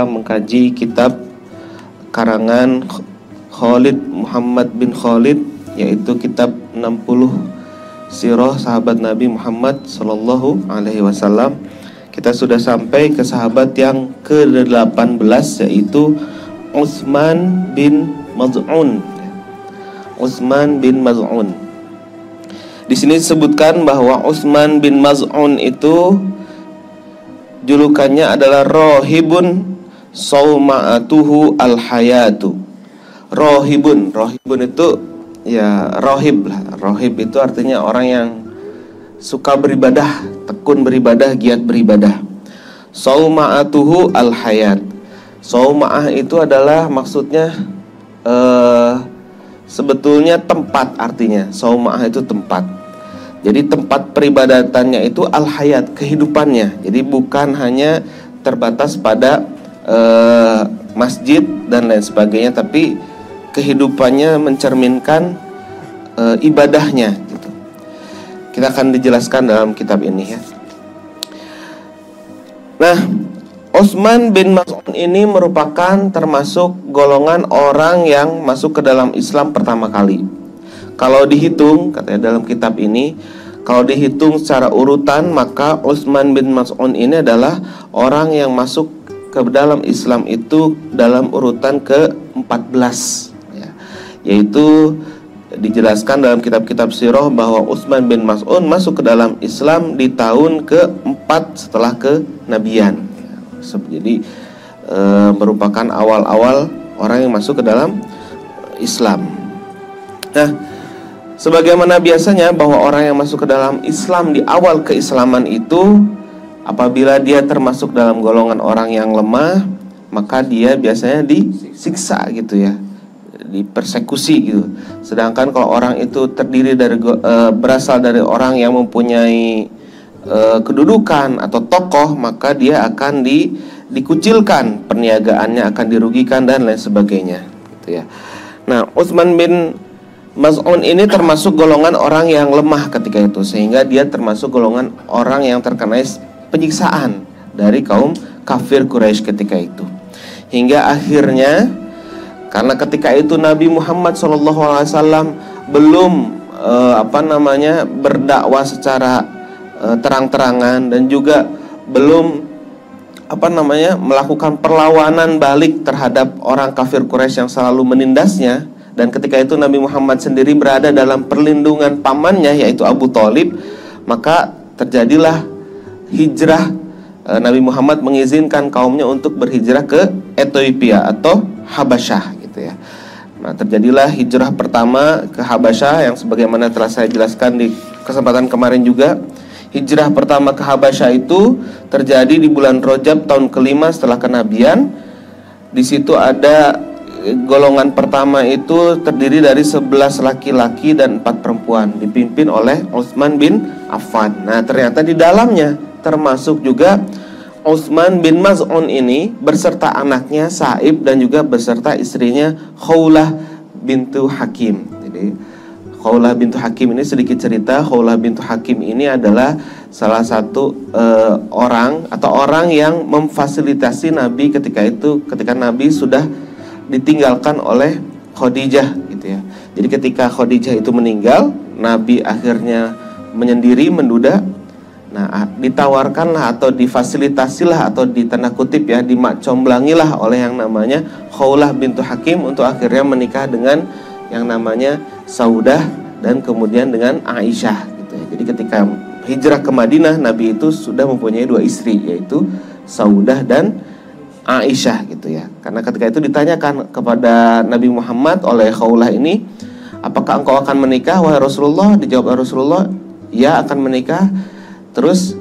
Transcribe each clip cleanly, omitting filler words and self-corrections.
mengkaji kitab karangan Khalid Muhammad bin Khalid, yaitu kitab 60 sirah sahabat Nabi Muhammad sallallahu alaihi wasallam. Kita sudah sampai ke sahabat yang ke-18, yaitu Utsman bin Maz'un. Utsman bin Maz'un. Di sini disebutkan bahwa Utsman bin Maz'un itu julukannya adalah Rohibun Sauma'atuhu al-hayatu. Rohibun itu ya rohib lah. Rohib itu artinya orang yang suka beribadah, tekun beribadah, giat beribadah. Sauma'atuhu al-hayat. Sauma'ah itu adalah maksudnya sebetulnya tempat artinya. Sauma'ah itu tempat. Jadi tempat peribadatannya itu al-hayat, kehidupannya. Jadi bukan hanya terbatas pada masjid dan lain sebagainya, tapi kehidupannya mencerminkan ibadahnya gitu. Kita akan dijelaskan dalam kitab ini ya. Nah, Utsman bin Maz'un ini merupakan termasuk golongan orang yang masuk ke dalam Islam pertama kali. Kalau dihitung, katanya dalam kitab ini, kalau dihitung secara urutan, maka Utsman bin Maz'un ini adalah orang yang masuk ke dalam Islam itu dalam urutan ke-14 ya. Yaitu dijelaskan dalam kitab-kitab sirah bahwa Utsman bin Maz'un masuk ke dalam Islam di tahun ke-4 setelah kenabian. Jadi merupakan awal-awal orang yang masuk ke dalam Islam. Nah, sebagaimana biasanya bahwa orang yang masuk ke dalam Islam di awal keislaman itu, apabila dia termasuk dalam golongan orang yang lemah, maka dia biasanya disiksa gitu ya, dipersekusi gitu. Sedangkan kalau orang itu terdiri dari berasal dari orang yang mempunyai kedudukan atau tokoh, maka dia akan dikucilkan, perniagaannya akan dirugikan dan lain sebagainya gitu ya. Nah, Utsman bin Maz'un ini termasuk golongan orang yang lemah ketika itu, sehingga dia termasuk golongan orang yang terkena penyiksaan dari kaum kafir Quraisy ketika itu. Hingga akhirnya, karena ketika itu Nabi Muhammad SAW belum berdakwah secara terang-terangan, dan juga belum melakukan perlawanan balik terhadap orang kafir Quraisy yang selalu menindasnya. Dan ketika itu Nabi Muhammad sendiri berada dalam perlindungan pamannya, yaitu Abu Thalib. Maka terjadilah hijrah. Nabi Muhammad mengizinkan kaumnya untuk berhijrah ke Ethiopia atau Habasyah gitu ya. Nah, terjadilah hijrah pertama ke Habasyah, yang sebagaimana telah saya jelaskan di kesempatan kemarin juga. Hijrah pertama ke Habasyah itu terjadi di bulan Rajab tahun ke-5 setelah kenabian. Di situ ada golongan pertama itu terdiri dari 11 laki-laki dan 4 perempuan, dipimpin oleh Utsman bin Affan. Nah, ternyata di dalamnya termasuk juga Utsman bin Maz'un ini beserta anaknya Sa'ib dan juga beserta istrinya Khawlah bintu Hakim. Jadi Khawlah bintu Hakim ini, sedikit cerita, Khawlah bintu Hakim ini adalah salah satu orang yang memfasilitasi Nabi ketika Nabi sudah ditinggalkan oleh Khadijah gitu ya. Jadi ketika Khadijah itu meninggal, Nabi akhirnya menyendiri, menduda. Nah, ditawarkanlah atau difasilitasilah atau di tanda kutip ya, dimakcomblangilah oleh yang namanya Khawlah bintu Hakim untuk akhirnya menikah dengan yang namanya Saudah dan kemudian dengan Aisyah gitu ya. Jadi ketika hijrah ke Madinah, Nabi itu sudah mempunyai 2 istri, yaitu Saudah dan Aisyah gitu ya. Karena ketika itu ditanyakan kepada Nabi Muhammad oleh Khawlah ini, apakah engkau akan menikah wahai Rasulullah? Dijawab oleh Rasulullah, ya akan menikah. Terus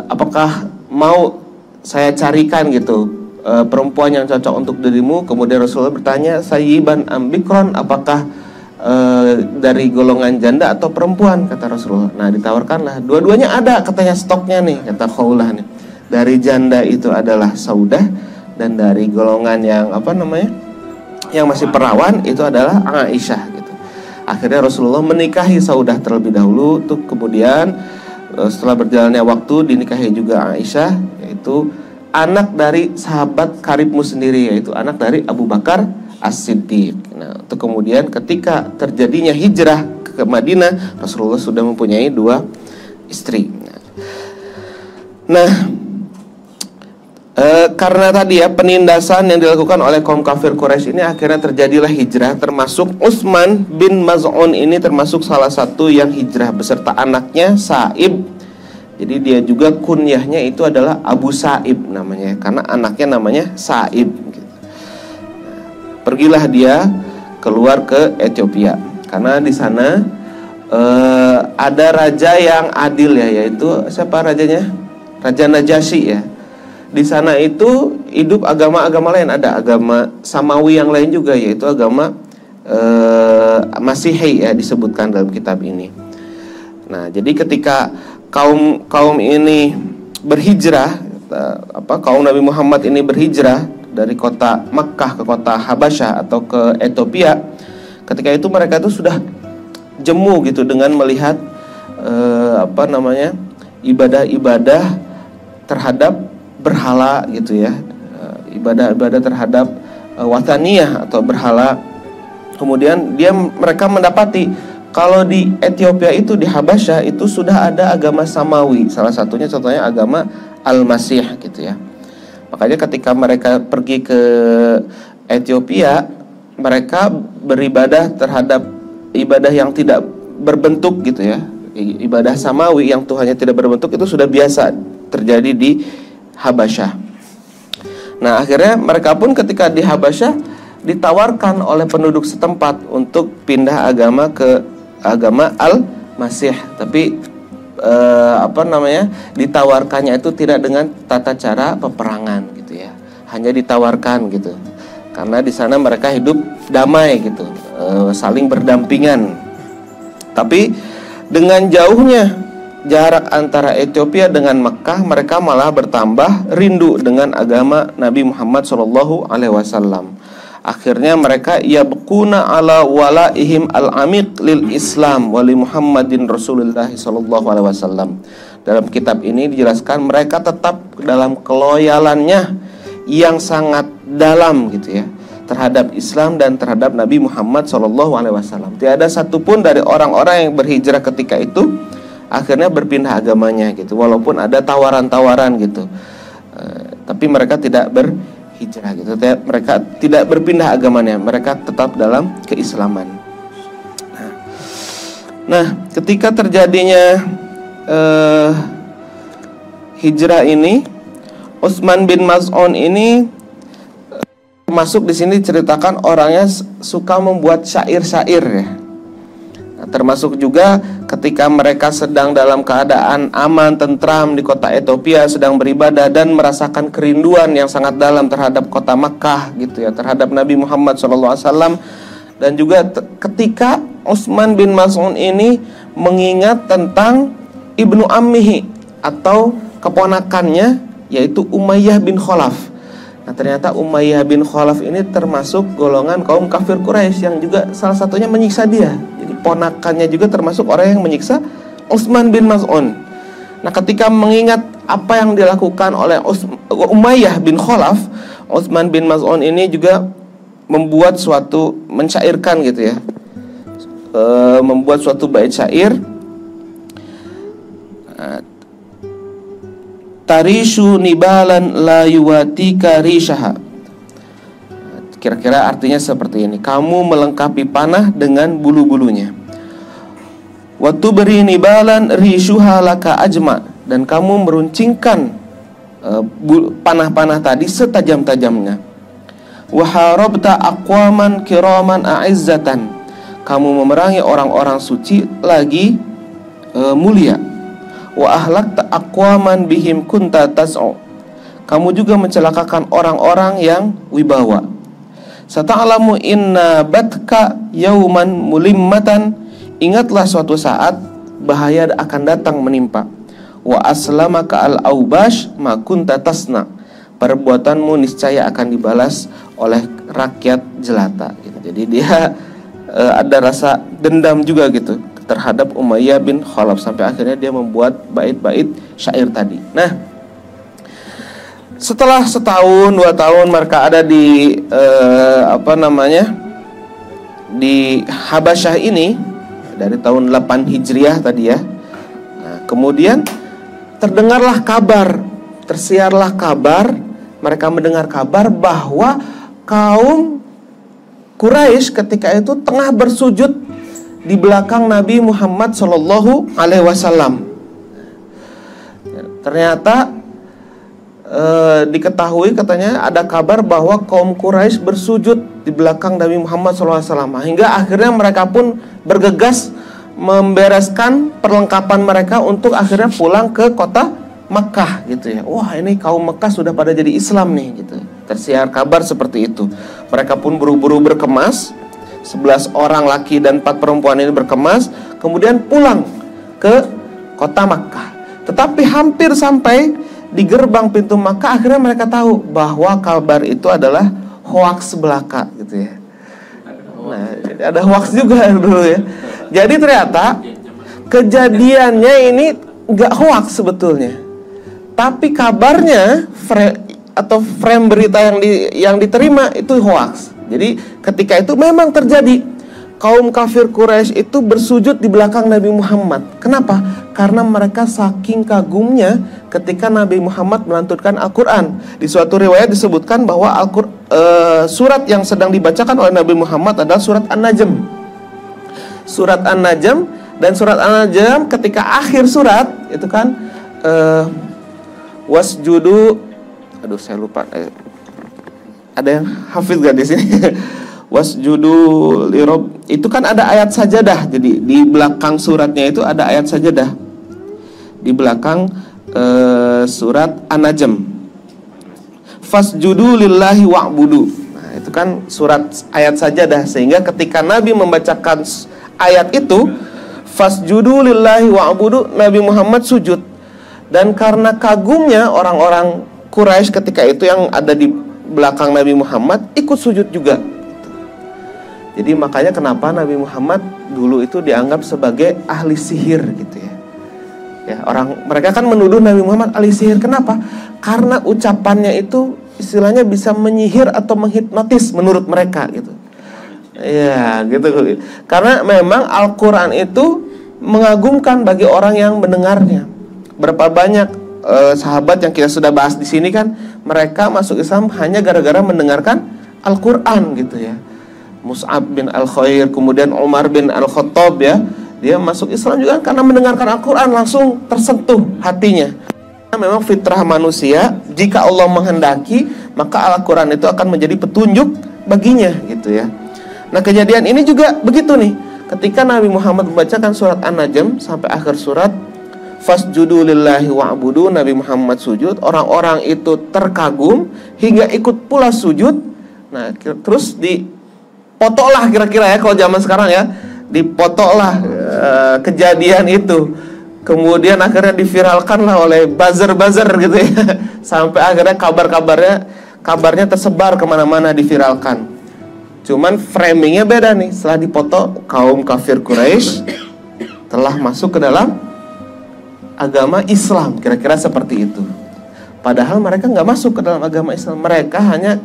apakah mau saya carikan gitu perempuan yang cocok untuk dirimu? Kemudian Rasulullah bertanya, sayyiban ambikron, apakah dari golongan janda atau perempuan, kata Rasulullah. Nah, ditawarkanlah, dua-duanya ada katanya, stoknya nih, kata Khawlah nih. Dari janda itu adalah Saudah, dan dari golongan yang yang masih perawan itu adalah Aisyah gitu. Akhirnya Rasulullah menikahi Saudah terlebih dahulu, tuh kemudian setelah berjalannya waktu dinikahi juga Aisyah, yaitu anak dari sahabat karibmu sendiri, yaitu anak dari Abu Bakar As-Siddiq. Nah, untuk kemudian ketika terjadinya hijrah ke Madinah, Rasulullah sudah mempunyai 2 istri. Nah, karena tadi ya penindasan yang dilakukan oleh kaum kafir Quraisy ini, akhirnya terjadilah hijrah, termasuk Utsman bin Maz'un ini termasuk salah satu yang hijrah beserta anaknya Sa'ib. Jadi dia juga kunyahnya itu adalah Abu Sa'ib namanya, karena anaknya namanya Sa'ib gitu. Pergilah dia keluar ke Ethiopia karena di sana ada raja yang adil ya, yaitu siapa rajanya? Raja Najasyi ya. Di sana itu hidup agama-agama lain, ada agama Samawi yang lain juga, yaitu agama Masihi ya, disebutkan dalam kitab ini. Nah, jadi ketika kaum ini berhijrah, kaum Nabi Muhammad ini berhijrah dari kota Makkah ke kota Habasyah atau ke Ethiopia, ketika itu mereka itu sudah jemu gitu dengan melihat ibadah-ibadah terhadap berhala gitu ya, ibadah-ibadah terhadap wathaniyah atau berhala. Kemudian mereka mendapati kalau di Ethiopia itu, di Habasyah itu sudah ada agama Samawi, salah satunya contohnya agama Al-Masih gitu ya. Makanya ketika mereka pergi ke Ethiopia, mereka beribadah terhadap ibadah yang tidak berbentuk gitu ya. Ibadah Samawi yang Tuhannya tidak berbentuk itu sudah biasa terjadi di Habasyah. Nah, akhirnya mereka pun ketika di Habasyah ditawarkan oleh penduduk setempat untuk pindah agama ke agama Al-Masih, tapi ditawarkannya itu tidak dengan tata cara peperangan gitu ya. Hanya ditawarkan gitu. Karena di sana mereka hidup damai gitu, saling berdampingan. Tapi dengan jauhnya jarak antara Ethiopia dengan Mekah, mereka malah bertambah rindu dengan agama Nabi Muhammad SAW. Akhirnya mereka yabquna ala walaihim al-amiq lil Islam wa li Muhammadin Rasulullah SAW. Dalam kitab ini dijelaskan mereka tetap dalam keloyalannya yang sangat dalam gitu ya, terhadap Islam dan terhadap Nabi Muhammad SAW. Tiada satupun dari orang-orang yang berhijrah ketika itu akhirnya berpindah agamanya gitu, walaupun ada tawaran-tawaran gitu, tapi mereka tidak berhijrah gitu, mereka tidak berpindah agamanya, mereka tetap dalam keislaman. Nah, ketika terjadinya hijrah ini, Utsman bin Maz'un ini masuk di sini diceritakan orangnya suka membuat syair-syair ya. Termasuk juga ketika mereka sedang dalam keadaan aman, tentram di kota Ethiopia, sedang beribadah dan merasakan kerinduan yang sangat dalam terhadap kota Makkah gitu ya, terhadap Nabi Muhammad SAW. Dan juga ketika Utsman bin Maz'un ini mengingat tentang ibnu ammihi atau keponakannya, yaitu Umayyah bin Khalaf. Nah, ternyata Umayyah bin Khalaf ini termasuk golongan kaum kafir Quraisy yang juga salah satunya menyiksa dia. Jadi ponakannya juga termasuk orang yang menyiksa Utsman bin Maz'un. Nah, ketika mengingat apa yang dilakukan oleh Umayyah bin Khalaf, Utsman bin Maz'un ini juga membuat suatu, mensyairkan gitu ya, membuat suatu bait syair, tarishu nibalan la yuwatika rishaha. Kira-kira artinya seperti ini: kamu melengkapi panah dengan bulu-bulunya. Wa tubri nibalan rishuha laka ajma, dan kamu meruncingkan panah-panah tadi setajam-tajamnya. Wa harabta aqwaman kiraman a'izzatan, kamu memerangi orang-orang suci lagi mulia. Wa ahlakta aqwaman bihim kunta tas'u, kamu juga mencelakakan orang-orang yang wibawa. Sata'lamu inna batka yauman mulimmatan, ingatlah suatu saat bahaya akan datang menimpa. Wa aslamaka al-aubash ma kunta tasna, perbuatanmu niscaya akan dibalas oleh rakyat jelata gitu. Jadi dia ada rasa dendam juga gitu terhadap Umayyah bin Khalaf, sampai akhirnya dia membuat bait-bait syair tadi. Nah, Setelah setahun, 2 tahun mereka ada di di Habasyah ini dari tahun 8 Hijriah tadi ya. Nah, kemudian terdengarlah kabar, tersiarlah kabar, mereka mendengar kabar bahwa kaum Quraisy ketika itu tengah bersujud di belakang Nabi Muhammad Shallallahu Alaihi Wasallam. Ternyata diketahui katanya ada kabar bahwa kaum Quraisy bersujud di belakang Nabi Muhammad SAW, hingga akhirnya mereka pun bergegas membereskan perlengkapan mereka untuk akhirnya pulang ke kota Makkah gitu ya. Wah, ini kaum Makkah sudah pada jadi Islam nih gitu. Tersiar kabar seperti itu. Mereka pun buru-buru berkemas, 11 orang laki dan 4 perempuan ini berkemas, kemudian pulang ke kota Makkah. Tetapi hampir sampai di gerbang pintu Makkah, akhirnya mereka tahu bahwa kabar itu adalah hoaks belaka gitu ya. Nah, ada hoaks juga dulu ya. Jadi ternyata kejadiannya ini nggak hoaks sebetulnya, tapi kabarnya frame berita yang diterima itu hoaks. Jadi ketika itu memang terjadi, kaum kafir Quraisy itu bersujud di belakang Nabi Muhammad. Kenapa? Karena mereka saking kagumnya ketika Nabi Muhammad melantunkan Al-Quran. Di suatu riwayat disebutkan bahwa surat yang sedang dibacakan oleh Nabi Muhammad adalah surat An-Najm. Surat An-Najm, dan surat An-Najm ketika akhir surat itu kan wasjudu, aduh saya lupa, ada yang hafid gak di sini? Wasjudu lirob, itu kan ada ayat sajadah. Jadi di belakang suratnya itu ada ayat sajadah di belakang surat An-Najm. Fasjudu lillahi wa'budu. Nah, itu kan surat ayat sajadah, sehingga ketika Nabi membacakan ayat itu, fasjudu lillahi wa'budu, Nabi Muhammad sujud. Dan karena kagumnya orang-orang Quraisy ketika itu yang ada di belakang Nabi Muhammad ikut sujud juga. Jadi makanya kenapa Nabi Muhammad dulu itu dianggap sebagai ahli sihir gitu ya. Ya, mereka kan menuduh Nabi Muhammad ahli sihir. Kenapa? Karena ucapannya itu istilahnya bisa menyihir atau menghipnotis menurut mereka gitu. Ya, gitu. Karena memang Al-Qur'an itu mengagumkan bagi orang yang mendengarnya. Berapa banyak sahabat yang kita sudah bahas di sini kan, mereka masuk Islam hanya gara-gara mendengarkan Al-Qur'an gitu ya. Mus'ab bin Al-Khair, kemudian Umar bin Al-Khattab ya, dia masuk Islam juga karena mendengarkan Al-Quran, langsung tersentuh hatinya. Memang fitrah manusia, jika Allah menghendaki, maka Al-Quran itu akan menjadi petunjuk baginya gitu ya. Nah, kejadian ini juga begitu nih. Ketika Nabi Muhammad membacakan surat An-Najm sampai akhir surat, fasjudu lillahi wa'budu, Nabi Muhammad sujud, orang-orang itu terkagum hingga ikut pula sujud. Nah, terus dipotoklah kira-kira ya, kalau zaman sekarang ya, dipotoklah kejadian itu. Kemudian akhirnya diviralkanlah oleh buzzer-buzzer gitu ya. Sampai akhirnya kabarnya tersebar kemana-mana, diviralkan. Cuman framingnya beda nih. Setelah dipoto, kaum kafir Quraisy telah masuk ke dalam agama Islam, kira-kira seperti itu. Padahal mereka nggak masuk ke dalam agama Islam. Mereka hanya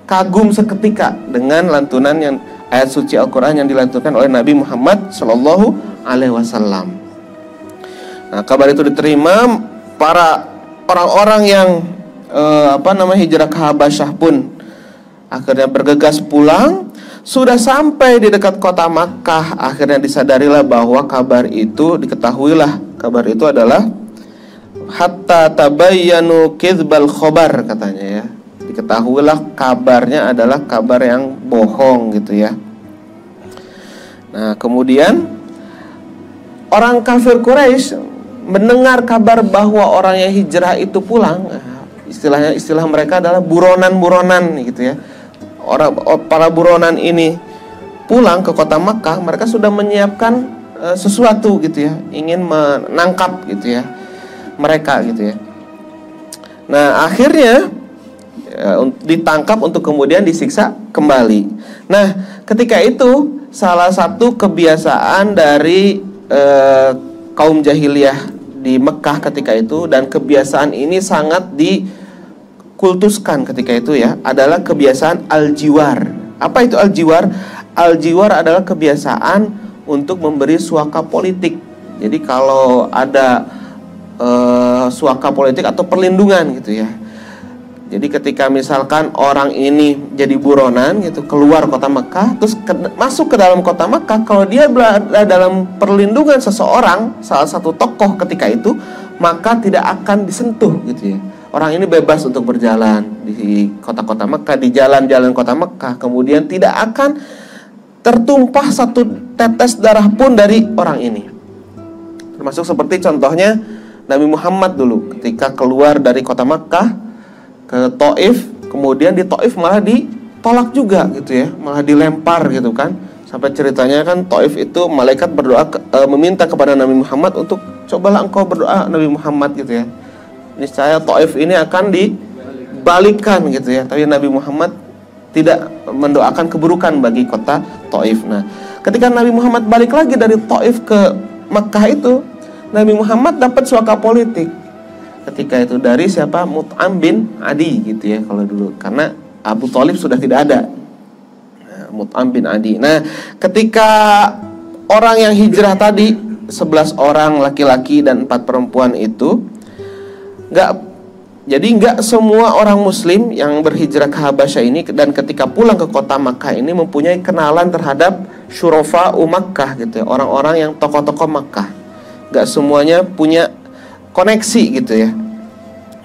kagum seketika dengan lantunan yang ayat suci Al-Quran yang dilantunkan oleh Nabi Muhammad Shallallahu Alaihi Wasallam. Nah, kabar itu diterima, para orang-orang yang hijrah ke Habasyah pun akhirnya bergegas pulang. Sudah sampai di dekat kota Makkah, akhirnya disadarilah bahwa kabar itu, diketahuilah kabar itu adalah hatta tabayyanu kizbal khobar, katanya ya. Diketahuilah kabarnya adalah kabar yang bohong gitu ya. Nah, kemudian orang kafir Quraisy mendengar kabar bahwa orang yang hijrah itu pulang, istilah mereka adalah buronan-buronan gitu ya. Para buronan ini pulang ke kota Makkah, mereka sudah menyiapkan sesuatu gitu ya, ingin menangkap gitu ya mereka gitu ya. Nah, akhirnya ditangkap untuk kemudian disiksa kembali. Nah, ketika itu salah satu kebiasaan dari kaum jahiliyah di Mekah ketika itu, dan kebiasaan ini sangat kultuskan ketika itu ya adalah kebiasaan al-jiwar. Apa itu al-jiwar? Al-jiwar adalah kebiasaan untuk memberi suaka politik. Jadi kalau ada suaka politik atau perlindungan gitu ya. Jadi ketika misalkan orang ini jadi buronan gitu, keluar kota Mekah, terus masuk ke dalam kota Mekah, kalau dia berada dalam perlindungan seseorang, salah satu tokoh ketika itu, maka tidak akan disentuh gitu ya. Orang ini bebas untuk berjalan di kota-kota Mekah, di jalan-jalan kota Mekah, kemudian tidak akan tertumpah satu tetes darah pun dari orang ini. Termasuk seperti contohnya Nabi Muhammad dulu ketika keluar dari kota Mekah ke Taif, kemudian di Taif malah ditolak juga gitu ya, malah dilempar gitu kan. Sampai ceritanya kan Taif itu malaikat berdoa meminta kepada Nabi Muhammad untuk cobalah engkau berdoa Nabi Muhammad gitu ya. Niscaya Taif ini akan dibalikkan gitu ya. Tapi Nabi Muhammad tidak mendoakan keburukan bagi kota Taif. Nah, ketika Nabi Muhammad balik lagi dari Taif ke Mekah itu, Nabi Muhammad dapat suaka politik. Ketika itu dari siapa? Mut'am bin Adi gitu ya kalau dulu, karena Abu Thalib sudah tidak ada. Mut'am bin Adi. Nah, ketika orang yang hijrah tadi 11 orang laki-laki dan 4 perempuan itu nggak semua orang muslim yang berhijrah ke Habasyah ini dan ketika pulang ke kota Makkah ini mempunyai kenalan terhadap syurafa Makkah gitu ya, orang-orang yang tokoh-tokoh Makkah. Nggak semuanya punya koneksi gitu ya.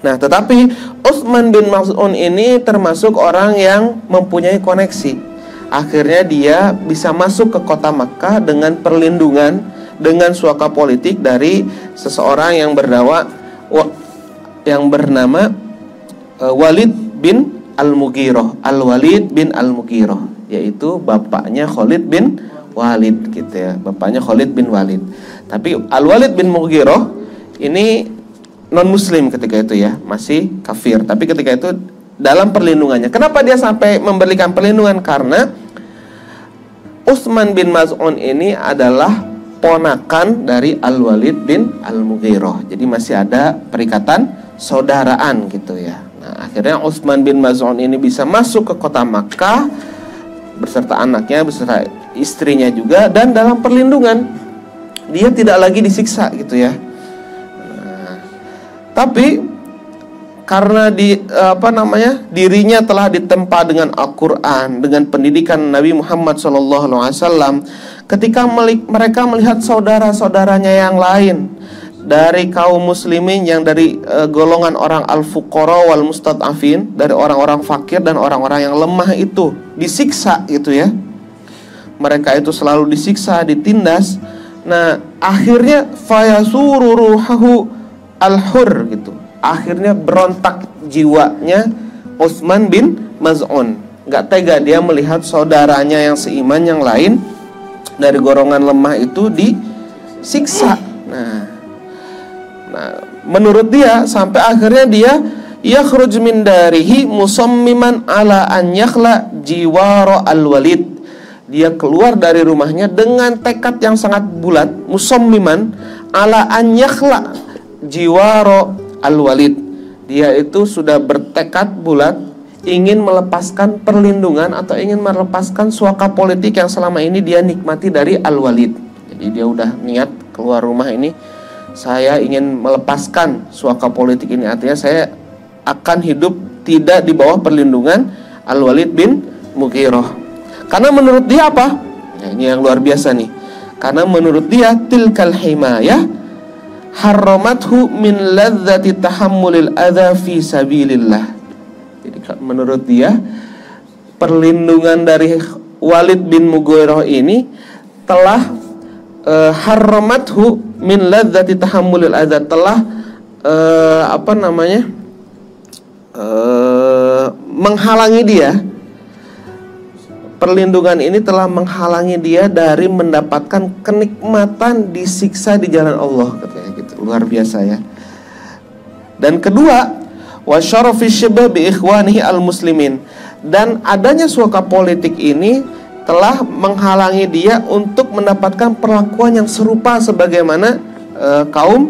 Nah, tetapi Utsman bin Maz'un ini termasuk orang yang mempunyai koneksi. Akhirnya dia bisa masuk ke kota Makkah dengan perlindungan, dengan suaka politik dari seseorang yang bernama Walid bin Al-Mughirah. Al-Walid bin Al-Mughirah, yaitu bapaknya Khalid bin Walid gitu ya. Bapaknya Khalid bin Walid. Tapi Al-Walid bin Mughirah ini non muslim ketika itu ya, masih kafir. Tapi ketika itu dalam perlindungannya. Kenapa dia sampai memberikan perlindungan? Karena Utsman bin Maz'un ini adalah ponakan dari Al-Walid bin Al-Mughirah. Jadi masih ada perikatan saudaraan gitu ya. Nah, akhirnya Utsman bin Maz'un ini bisa masuk ke kota Makkah beserta anaknya, beserta istrinya juga, dan dalam perlindungan. Dia tidak lagi disiksa gitu ya. Tapi karena dirinya telah ditempa dengan Al-Quran, dengan pendidikan Nabi Muhammad SAW, ketika mereka melihat saudara-saudaranya yang lain dari kaum muslimin yang dari golongan orang al-fuqara wal mustad'afin, dari orang-orang fakir dan orang-orang yang lemah itu disiksa gitu ya. Mereka itu selalu disiksa, ditindas. Nah, akhirnya fayasuru ruhahu al-hur gitu. Akhirnya berontak jiwanya Utsman bin Maz'un. Gak tega dia melihat saudaranya yang seiman yang lain dari golongan lemah itu disiksa. Nah, menurut dia sampai akhirnya dia yakhruj min darihi musammiman ala an yakhla jiwara al-Walid. Dia keluar dari rumahnya dengan tekad yang sangat bulat, musammiman ala an yakhla jiwaro al-Walid. Dia itu sudah bertekad bulat ingin melepaskan perlindungan atau ingin melepaskan suaka politik yang selama ini dia nikmati dari Al-Walid. Jadi dia udah niat keluar rumah ini, saya ingin melepaskan suaka politik ini. Artinya saya akan hidup tidak di bawah perlindungan Al-Walid bin Mughirah. Karena menurut dia apa? Nah, ini yang luar biasa nih. Karena menurut dia tilkal himayah harramathu min ladzati tahammulil adza fi sabilillah. Jadi menurut dia perlindungan dari Walid bin Mughirah ini telah harramathu min ladzati tahammulil adza, telah menghalangi dia. Perlindungan ini telah menghalangi dia dari mendapatkan kenikmatan disiksa di jalan Allah, katanya gitu. Luar biasa ya. Dan kedua, wa syarafi syibah bi ikhwanihi al-muslimin. Dan adanya suaka politik ini telah menghalangi dia untuk mendapatkan perlakuan yang serupa sebagaimana kaum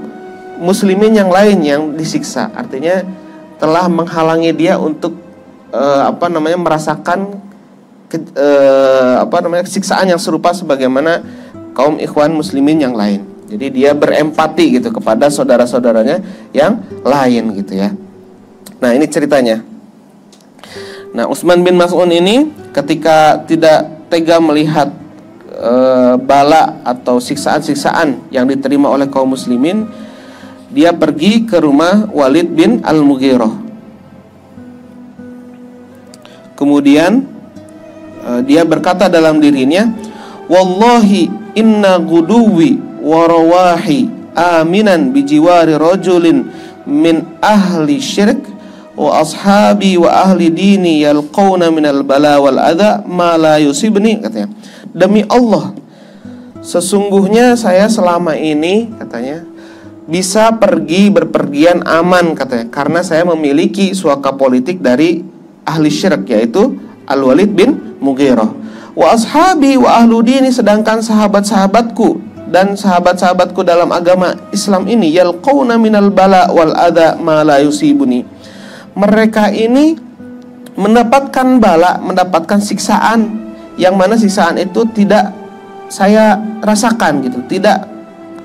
muslimin yang lain yang disiksa. Artinya telah menghalangi dia untuk merasakan siksaan yang serupa sebagaimana kaum ikhwan muslimin yang lain. Jadi dia berempati gitu kepada saudara-saudaranya yang lain gitu ya. Nah, ini ceritanya. Nah, Utsman bin Maz'un ini ketika tidak tega melihat bala atau siksaan-siksaan yang diterima oleh kaum muslimin, dia pergi ke rumah Walid bin Al-Mughirah. Kemudian dia berkata dalam dirinya, "Wallahi inna guduwi wa rawahi aminan bijiwari rajulin min ahli syirk wa ashabi wa ahli dini yalqawna minal bala wal adha ma la yusibni," katanya. Demi Allah, sesungguhnya saya selama ini, katanya, bisa pergi berpergian aman, katanya, karena saya memiliki suaka politik dari ahli syirik, yaitu Al-Walid bin Mughirah. Wa ashabi wa ahlu dini, sedangkan sahabat-sahabatku dan sahabat-sahabatku dalam agama Islam ini, yalqawna minal bala wal adha ma la yusibuni, mereka ini mendapatkan bala, mendapatkan siksaan yang mana siksaan itu tidak saya rasakan gitu, tidak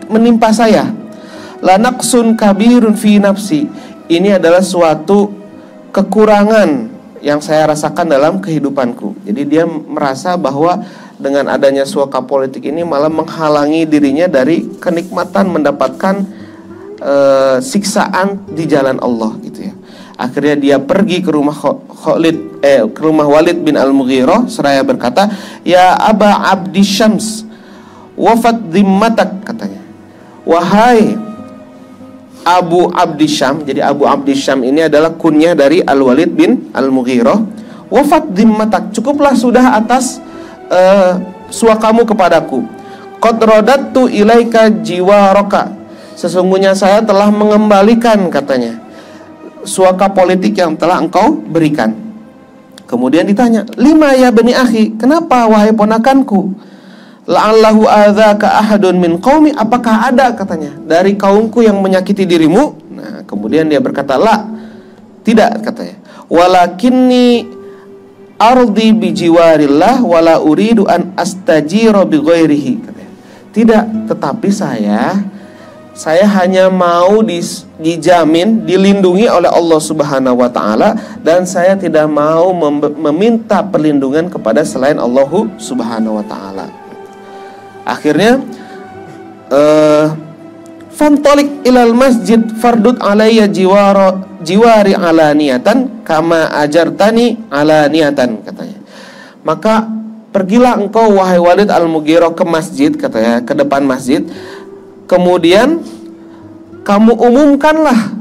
menimpa saya. La naqsun kabirun fi nafsi, ini adalah suatu kekurangan yang saya rasakan dalam kehidupanku. Jadi dia merasa bahwa dengan adanya suaka politik ini malah menghalangi dirinya dari kenikmatan mendapatkan siksaan di jalan Allah gitu ya. Akhirnya dia pergi ke rumah Walid bin Al-Mughirah seraya berkata, "Ya Aba Abdi Syams, wafat dhimmatak," katanya. "Wahai Abu Abdi Syam," jadi Abu Abdi Syam ini adalah kunyah dari Al-Walid bin Al-Mughirah. "Wafat dhimmatak, cukuplah sudah atas suakamu kepadaku. Qad radattu ilaika jiwaraka, sesungguhnya saya telah mengembalikan," katanya, "suaka politik yang telah engkau berikan." Kemudian ditanya, "Lima ya bani akhi, kenapa wahai ponakanku? La'allahu adzaka ahadun min qaumi, apakah ada," katanya, "dari kaumku yang menyakiti dirimu?" Nah, kemudian dia berkata, "La, tidak," katanya. "Walakinni ardi bijiwarillah wala uridu an astajira bi ghairihi," katanya. "Tidak, tetapi saya hanya mau dijamin, dilindungi oleh Allah Subhanahu wa taala, dan saya tidak mau meminta perlindungan kepada selain Allah Subhanahu wa taala." Akhirnya fantolik ilal masjid fardut alayya jiwari alaniyatan kama ajartani alaniyatan, katanya. "Maka pergilah engkau wahai Walid Al-Mughirah ke masjid," katanya, ke depan masjid. "Kemudian kamu umumkanlah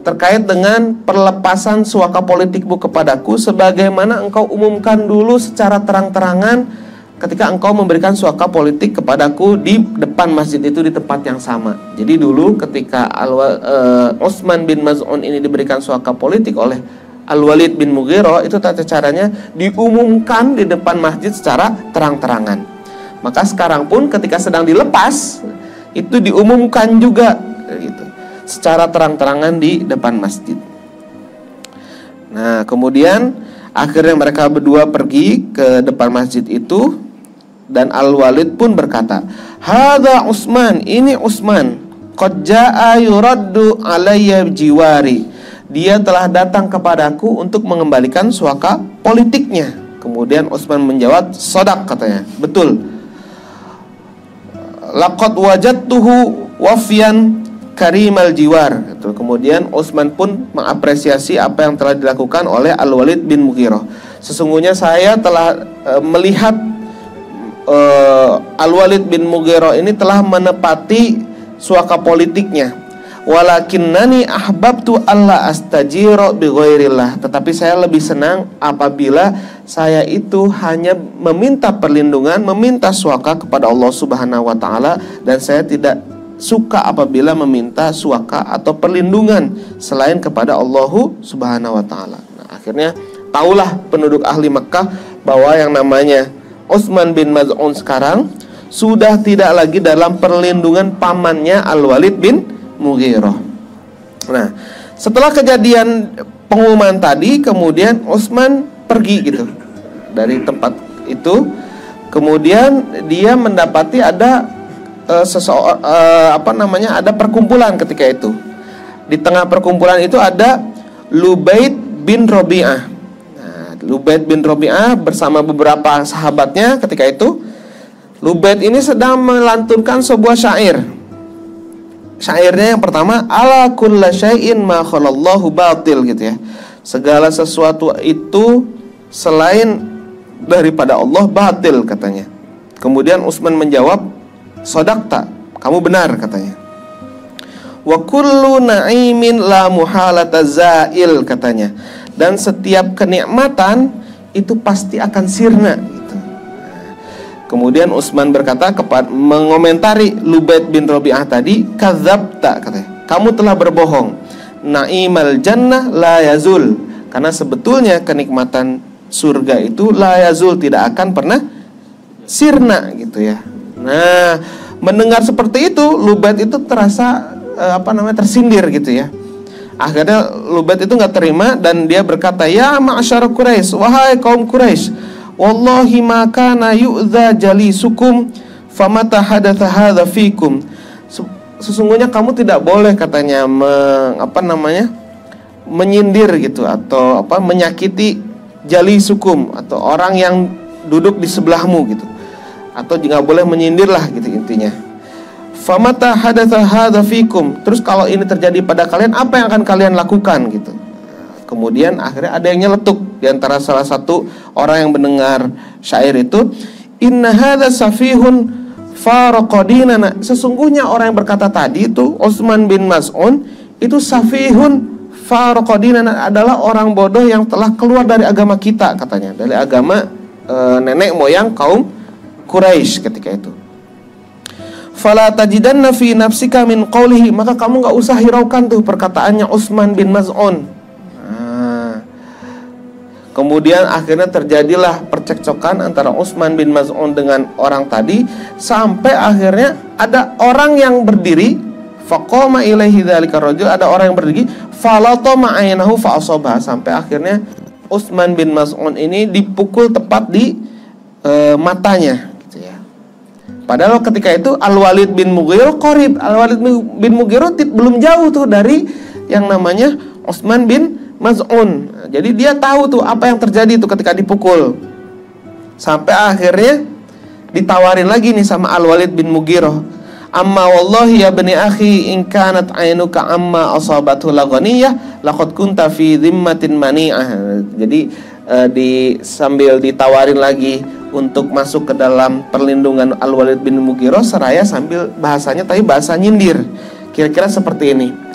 terkait dengan perlepasan suaka politikmu kepadaku, sebagaimana engkau umumkan dulu secara terang-terangan ketika engkau memberikan suaka politik kepadaku di depan masjid itu, di tempat yang sama." Jadi dulu ketika Utsman bin Maz'un ini diberikan suaka politik oleh Al-Walid bin Mughirah, itu tata caranya diumumkan di depan masjid secara terang-terangan. Maka sekarang pun ketika sedang dilepas, itu diumumkan juga gitu, secara terang-terangan di depan masjid. Nah, kemudian akhirnya mereka berdua pergi ke depan masjid itu, dan Al-Walid pun berkata, "Hadza Utsman, ini Utsman, qad jaa yuraddu alayya jiwari, dia telah datang kepadaku untuk mengembalikan suaka politiknya." Kemudian Utsman menjawab, "Shadaq," katanya, "betul. Laqad wajadtuhu wafian karimal jiwar." Kemudian Utsman pun mengapresiasi apa yang telah dilakukan oleh Al-Walid bin Mughirah. "Sesungguhnya saya telah melihat Al-Walid bin Mughirah ini telah menepati suaka politiknya. Walakinnani ahbabtu alla astajira bi ghairillah, tetapi saya lebih senang apabila saya itu hanya meminta perlindungan, meminta suaka kepada Allah Subhanahu wa taala, dan saya tidak suka apabila meminta suaka atau perlindungan selain kepada Allah Subhanahu wa taala." Nah, akhirnya taulah penduduk ahli Mekah bahwa yang namanya Utsman bin Maz'un sekarang sudah tidak lagi dalam perlindungan pamannya Al-Walid bin Mughirah. Nah, Setelah kejadian pengumuman tadi, kemudian Utsman pergi gitu dari tempat itu. Kemudian dia mendapati ada ada perkumpulan ketika itu. Di tengah perkumpulan itu ada Lubaid bin Rabi'ah. Nah, Lubaid bin Rabi'ah bersama beberapa sahabatnya ketika itu. Lubaid ini sedang melantunkan sebuah syair. Syairnya yang pertama, ala kulla syai'in ma khalallahu batil, gitu ya. Segala sesuatu itu selain daripada Allah batil, katanya. Kemudian Utsman menjawab, shadaqta, kamu benar, katanya. Wa kullu na'imin la muhalata zail, katanya. Dan setiap kenikmatan itu pasti akan sirna, gitu. Kemudian Utsman berkata mengomentari Lubaid bin Rabi'ah tadi, kadzabta, katanya, kamu telah berbohong. Na'imal jannah la yazul, karena sebetulnya kenikmatan surga itu la yazul, tidak akan pernah sirna, gitu ya. Nah, mendengar seperti itu, Lubaid itu terasa tersindir, gitu ya. Akhirnya Lubaid itu nggak terima dan dia berkata, ya ma'asyar Quraisy, wahai kaum Quraisy, wallahi ma kana yu'dza jalisukum famata hadatsa hadza fikum. Sesungguhnya kamu tidak boleh, katanya, menyindir gitu atau menyakiti jalisukum, atau orang yang duduk di sebelahmu, gitu. Atau nggak boleh menyindir lah, gitu intinya. Famata hadatsa hadza fikum. Terus kalau ini terjadi pada kalian, apa yang akan kalian lakukan, gitu. Kemudian akhirnya ada yang nyeletuk di antara salah satu orang yang mendengar syair itu, inna hadza safihun faraqadinana. Sesungguhnya orang yang berkata tadi itu, Utsman bin Maz'un, itu safihun faraqadinana, adalah orang bodoh yang telah keluar dari agama kita, katanya, dari agama nenek moyang kaum Quraisy ketika itu. Fala tajidanna fi nafsika min qawlihi, maka kamu enggak usah hiraukan tuh perkataannya Utsman bin Maz'un. Kemudian akhirnya terjadilah percekcokan antara Utsman bin Maz'un dengan orang tadi, sampai akhirnya ada orang yang berdiri, faqama ilaihi dzalika rajul, ada orang yang berdiri, falatama aynahu fa asaba, sampai akhirnya Utsman bin Maz'un ini dipukul tepat di matanya, gitu ya. Padahal ketika itu Al-Walid bin Mughirah qarib, Al-Walid bin Mughirah belum jauh tuh dari yang namanya Utsman bin Maz'un. Jadi dia tahu tuh apa yang terjadi tuh ketika dipukul. Sampai akhirnya ditawarin lagi nih sama Al-Walid bin Mughirah, amma wallahi ya bani akhi in kanat ainuka amma asabathu laghaniyah laqad kunta fi dhimmatin mani'ah. Jadi sambil ditawarin lagi untuk masuk ke dalam perlindungan Al-Walid bin Mughirah, seraya sambil bahasanya tapi bahasa nyindir. Kira-kira seperti ini.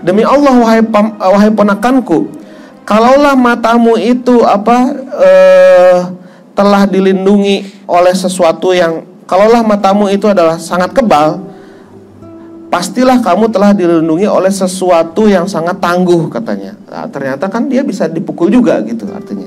Demi Allah, wahai ponakanku, kalaulah matamu itu telah dilindungi oleh sesuatu yang, kalaulah matamu itu adalah sangat kebal, pastilah kamu telah dilindungi oleh sesuatu yang sangat tangguh, katanya. Nah, ternyata kan dia bisa dipukul juga, gitu artinya.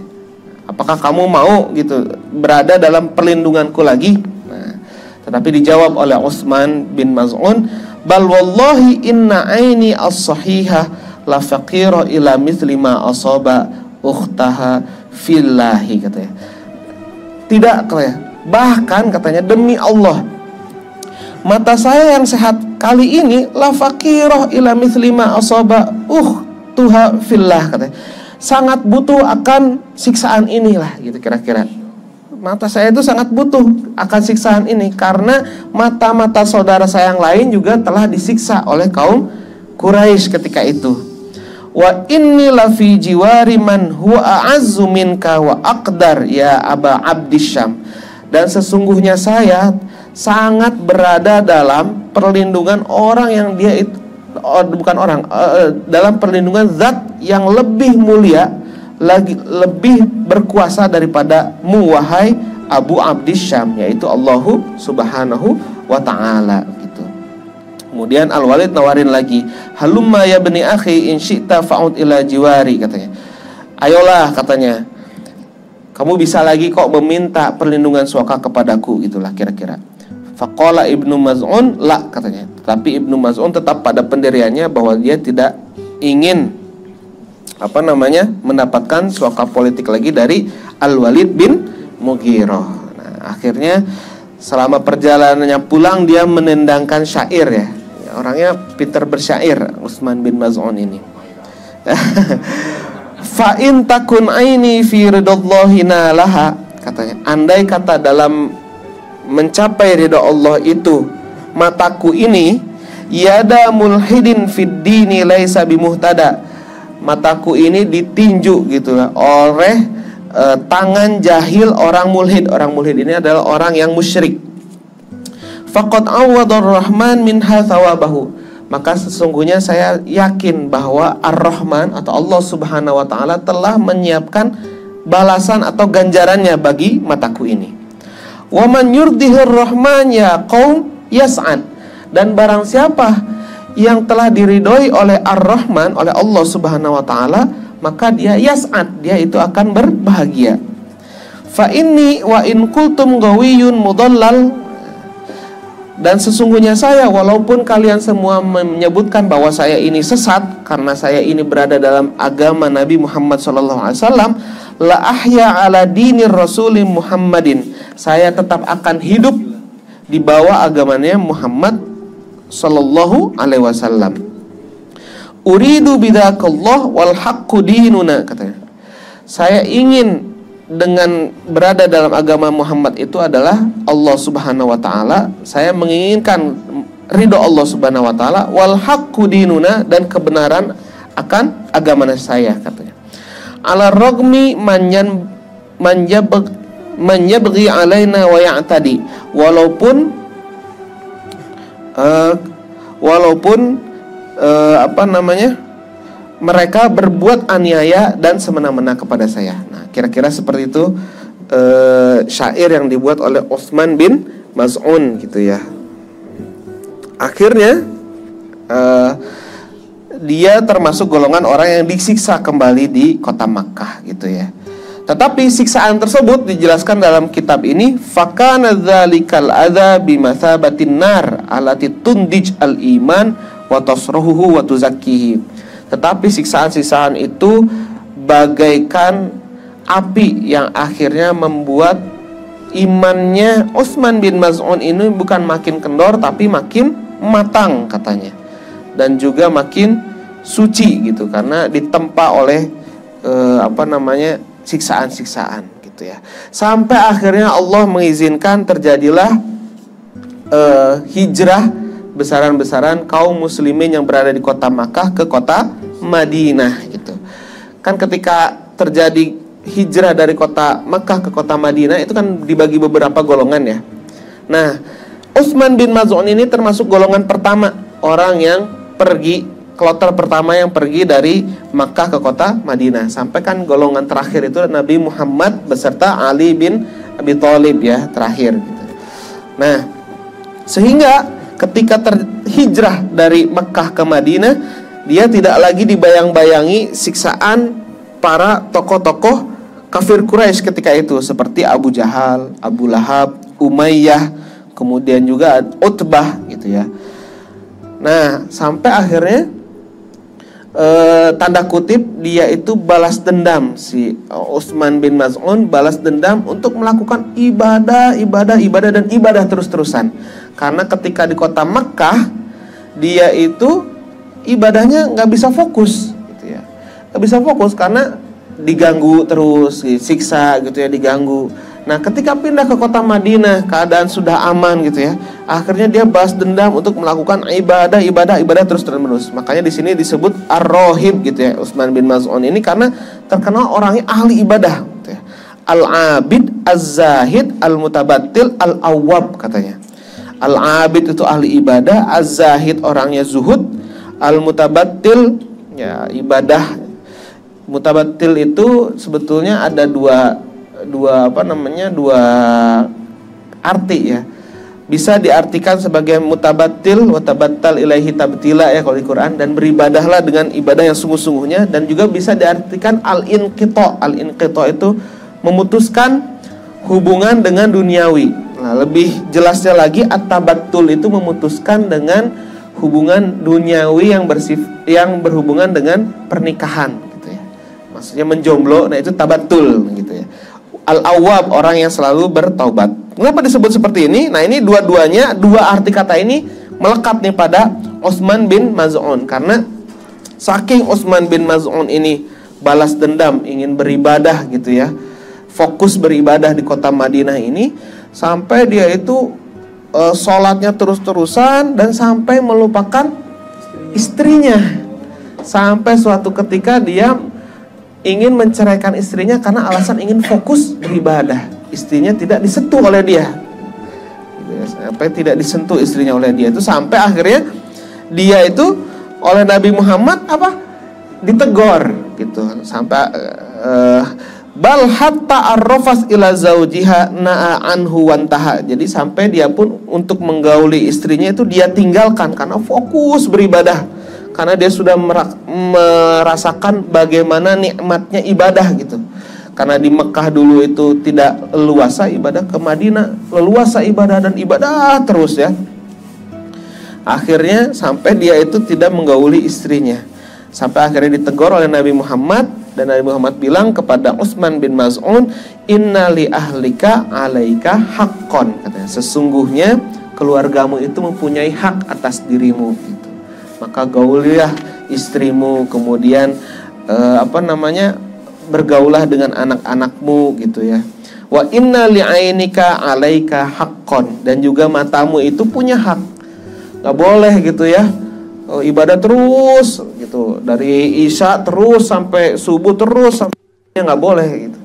Apakah kamu mau gitu berada dalam perlindunganku lagi? Nah, tetapi dijawab oleh Utsman bin Maz'un, bal wallahi inna aini as-sahihah la faqira ila mithli ma asaba ukhtaha fillahi, katanya. Tidak, katanya, bahkan katanya, demi Allah, mata saya yang sehat kali ini la faqira ila mithli ma asaba ukhtaha fillah, katanya, sangat butuh akan siksaan inilah, gitu kira-kira. Mata saya itu sangat butuh akan siksaan ini, karena mata-mata saudara saya yang lain juga telah disiksa oleh kaum Quraisy ketika itu. Wa inni la fi jiwari man huwa a'azzu minka wa aqdar ya Aba Abdisyam. Dan sesungguhnya saya sangat berada dalam perlindungan orang yang dia itu, dalam perlindungan zat yang lebih mulia, lebih berkuasa daripada mu, wahai Abu Abdisyam, yaitu Allahu subhanahu wa ta'ala, gitu. Kemudian Al-Walid nawarin lagi, halumma ya bani akhi in syi'ta fa'ud ila jiwari, katanya. Ayolah, katanya, kamu bisa lagi kok meminta perlindungan suaka kepadaku, gitulah kira-kira. Faqala Ibnu Maz'un la, katanya. Tapi Ibnu Maz'un tetap pada pendiriannya bahwa dia tidak ingin mendapatkan suaka politik lagi dari Al-Walid bin Mughirah. Nah, akhirnya selama perjalanannya pulang dia menendangkan syair ya. Orangnya pintar bersyair Utsman bin Maz'un ini. Fa in takun aini fi ridallahi nalaha, katanya, andai kata dalam mencapai ridha Allah itu mataku ini, yada mulhidin fid dini laisa bimuhtada, mataku ini ditinju gitu oleh tangan jahil orang mulhid. Orang mulhid ini adalah orang yang musyrik. Faqad awadar rahman minha thawabahu, maka sesungguhnya saya yakin bahwa Ar-Rahman atau Allah Subhanahu wa taala telah menyiapkan balasan atau ganjarannya bagi mataku ini. Wa man yurdihir rahman ya qaum yas'ad, dan barang siapa yang telah diridhoi oleh Ar-Rahman, oleh Allah Subhanahu wa taala, maka dia yas'ad, dia itu akan berbahagia. Fa inni wa in qultum ghawiyyun mudallal, dan sesungguhnya saya, walaupun kalian semua menyebutkan bahwa saya ini sesat karena saya ini berada dalam agama Nabi Muhammad SAW, la ahya ala dinir rasul Muhammadin, saya tetap akan hidup di bawah agamanya Muhammad sallallahu alaihi wasallam. Uridu bidakallah wal haqqu dinuna, katanya. Saya ingin dengan berada dalam agama Muhammad itu adalah Allah Subhanahu wa taala. Saya menginginkan ridho Allah Subhanahu wa taala, wal haqqu dinuna, dan kebenaran akan agama saya, katanya. Ala ragmi man yabghi alaina wa ya'tadi, walaupun mereka berbuat aniaya dan semena-mena kepada saya. Nah, kira-kira seperti itu syair yang dibuat oleh Utsman bin Maz'un gitu ya. Akhirnya dia termasuk golongan orang yang disiksa kembali di kota Makkah gitu ya. Tetapi siksaan tersebut dijelaskan dalam kitab ini, fakana dzalikal adza bimatsabatin nar allati tundij al-iman wa tasrahuhu wa tuzakkihi. Tetapi siksaan-siksaan itu bagaikan api yang akhirnya membuat imannya Utsman bin Maz'un ini bukan makin kendor tapi makin matang, katanya, dan juga makin suci gitu, karena ditempa oleh siksaan-siksaan gitu ya. Sampai akhirnya Allah mengizinkan terjadilah hijrah besaran-besaran kaum muslimin yang berada di kota Makkah ke kota Madinah gitu. Kan ketika terjadi hijrah dari kota Makkah ke kota Madinah itu kan dibagi beberapa golongan ya. Nah, Utsman bin Maz'un ini termasuk golongan pertama, orang yang pergi, kloter pertama yang pergi dari Makkah ke kota Madinah. Sampai kan golongan terakhir itu Nabi Muhammad beserta Ali bin Abi Thalib ya, terakhir gitu. Nah, sehingga ketika terhijrah dari Makkah ke Madinah, dia tidak lagi dibayang-bayangi siksaan para tokoh-tokoh kafir Quraisy ketika itu, seperti Abu Jahal, Abu Lahab, Umayyah, kemudian juga Utbah gitu ya. Nah, sampai akhirnya tanda kutip dia itu balas dendam, si Utsman bin Maz'un balas dendam untuk melakukan ibadah dan ibadah terus-terusan. Karena ketika di kota Makkah dia itu ibadahnya nggak bisa fokus gitu ya, nggak bisa fokus karena diganggu terus, disiksa gitu ya, diganggu. Nah, ketika pindah ke kota Madinah, keadaan sudah aman gitu ya. Akhirnya dia balas dendam untuk melakukan ibadah terus-menerus. Makanya di sini disebut ar-rohib gitu ya, Utsman bin Maz'un ini, karena terkenal orangnya ahli ibadah gitu ya. Al-abid, az-zahid, al-mutabattil, al-awwab katanya. Al-abid itu ahli ibadah, az-zahid orangnya zuhud, al-mutabattil ya ibadah. Mutabattil itu sebetulnya ada dua arti ya. Bisa diartikan sebagai mutabattil wa tabattal ilaihi tabtila ya kalau di Quran, dan beribadahlah dengan ibadah yang sungguh-sungguhnya, dan juga bisa diartikan al-inqita. Al-inqita itu memutuskan hubungan dengan duniawi. Nah, lebih jelasnya lagi at-tabattul itu memutuskan dengan hubungan duniawi yang yang berhubungan dengan pernikahan gitu ya. Maksudnya menjomblo, nah itu tabatul gitu ya. Al-awwab, orang yang selalu bertaubat. Kenapa disebut seperti ini? Nah ini dua-duanya, dua arti kata ini melekat nih pada Utsman bin Maz'un. Karena saking Utsman bin Maz'un ini balas dendam, ingin beribadah gitu ya, fokus beribadah di kota Madinah ini, sampai dia itu sholatnya terus-terusan dan sampai melupakan istrinya. Sampai suatu ketika dia ingin menceraikan istrinya karena alasan ingin fokus beribadah. Istrinya tidak disentuh oleh dia. Sampai tidak disentuh istrinya oleh dia itu, sampai akhirnya dia itu oleh Nabi Muhammad ditegur gitu. Sampai bal hatta arrafas ila zaujiha na'a anhu wantaha. Jadi sampai dia pun untuk menggauli istrinya itu dia tinggalkan karena fokus beribadah. Karena dia sudah merasakan bagaimana nikmatnya ibadah gitu. Karena di Mekah dulu itu tidak leluasa ibadah, ke Madinah leluasa ibadah dan ibadah terus ya. Akhirnya sampai dia itu tidak menggauli istrinya. Sampai akhirnya ditegur oleh Nabi Muhammad, dan Nabi Muhammad bilang kepada Utsman bin Maz'un, "Inna li ahlika 'alaika haqqon." Katanya, sesungguhnya keluargamu itu mempunyai hak atas dirimu gitu. Maka gaulilah istrimu, kemudian bergaulah dengan anak-anakmu gitu ya. Wa inna li'ainika 'alaika haqqon, dan juga matamu itu punya hak. Gak boleh gitu ya, ibadah terus gitu, dari Isya terus sampai subuh terus sampai, nggak boleh gitu.